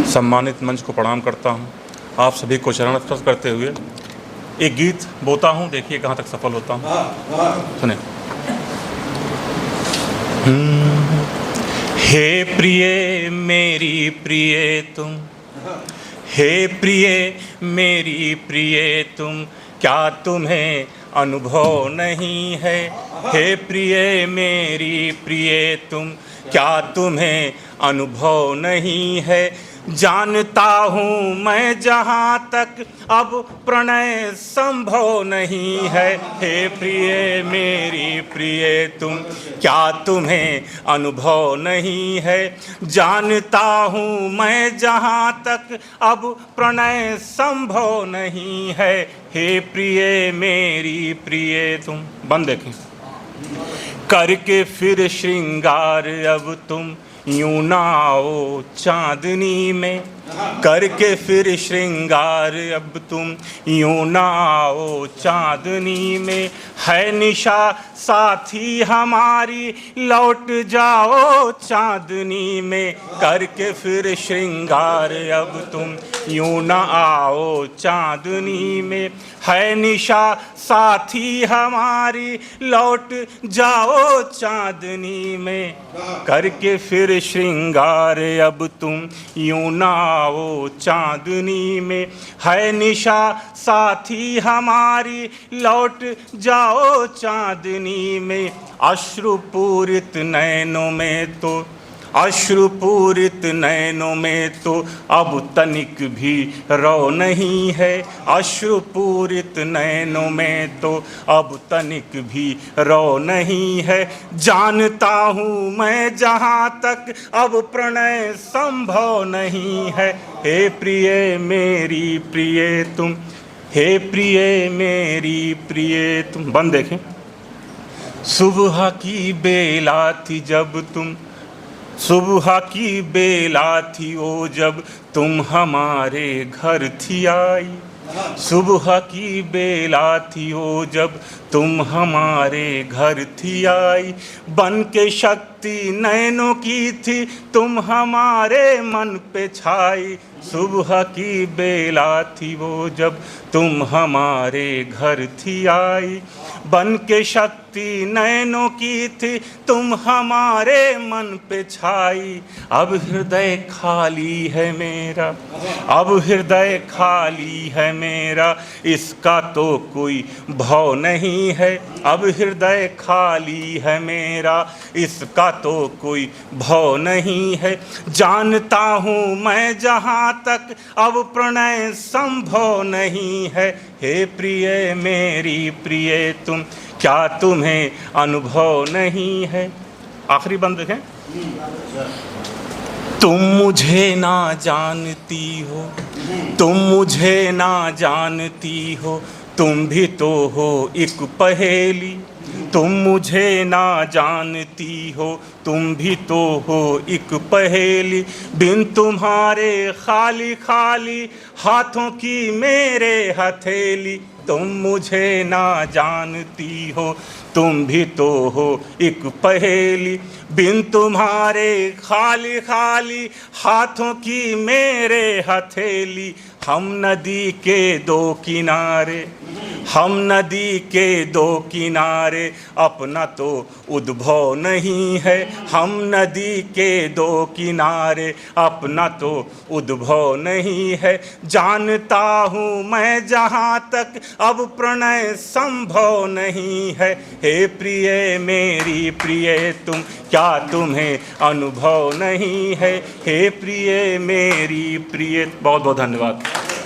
सम्मानित मंच को प्रणाम करता हूँ। आप सभी को चरण स्पर्श करते हुए एक गीत बोता हूँ, देखिए कहाँ तक सफल होता हूँ। सुने। हे प्रिय मेरी प्रिय तुम, हे प्रिय मेरी प्रिय तुम, क्या तुम्हें अनुभव नहीं है? हे प्रिय मेरी प्रिय तुम, क्या तुम्हें अनुभव नहीं है? जानता हूँ मैं जहाँ तक अब प्रणय संभव नहीं है। हे प्रिय मेरी प्रिय तुम, क्या तुम्हें अनुभव नहीं है? जानता हूँ मैं जहाँ तक अब प्रणय संभव नहीं है। हे प्रिय मेरी प्रिय तुम। बंद देखें। करके फिर श्रृंगार अब तुम यूं ना आओ चांदनी में, करके फिर श्रृंगार अब तुम यूं ना आओ चांदनी में। है निशा साथी हमारी लौट जाओ चांदनी में, करके फिर श्रृंगार अब तुम यूं ना आओ चांदनी में। है निशा साथी हमारी लौट जाओ चांदनी में, करके फिर श्रृंगार अब तुम यूं ना आओ चांदनी में। है निशा साथी हमारी लौट जाओ चांदनी में। अश्रुपूरित नैनों में तो, अश्रुपूरित नैनों में तो अब तनिक भी रो नहीं है। अश्रुपूरित नैनों में तो अब तनिक भी रो नहीं है। जानता हूँ मैं जहाँ तक अब प्रणय संभव नहीं है। हे प्रिय मेरी प्रिय तुम, हे प्रिय मेरी प्रिय तुम। बंद देखें। सुबह की बेला थी जब तुम, सुबह की बेला थी ओ जब तुम हमारे घर थी आई। सुबह की बेला थी ओ जब तुम हमारे घर थी आई। बन के शक्ति नैनों की थी तुम हमारे मन पे छाई। सुबह की बेला थी वो जब तुम हमारे घर थी आई। बन के शक्ति नैनों की थी तुम हमारे मन पे छाई। अब हृदय खाली है मेरा, अब हृदय खाली है मेरा, इसका तो कोई भव नहीं है। अब हृदय खाली है मेरा, इसका तो कोई भव नहीं है। जानता हूँ मैं जहाँ तक अब प्रणय संभव नहीं है। हे प्रिय मेरी प्रिय तुम, क्या तुम्हें अनुभव नहीं है? आखिरी बंद देखें। तुम मुझे ना जानती हो, तुम मुझे ना जानती हो, तुम भी तो हो एक पहेली। तुम मुझे ना जानती हो, तुम भी तो हो एक पहेली। बिन तुम्हारे खाली खाली हाथों की मेरे हथेली। तुम मुझे ना जानती हो, तुम भी तो हो एक पहेली। बिन तुम्हारे खाली खाली हाथों की मेरे हथेली। हम नदी के दो किनारे, हम नदी के दो किनारे, अपना तो उद्भव नहीं है। हम नदी के दो किनारे, अपना तो उद्भव नहीं है। जानता हूँ मैं जहाँ तक अब प्रणय संभव नहीं है। हे प्रिय मेरी प्रिय तुम, क्या तुम्हें अनुभव नहीं है? हे प्रिय मेरी प्रिय। बहुत बहुत धन्यवाद।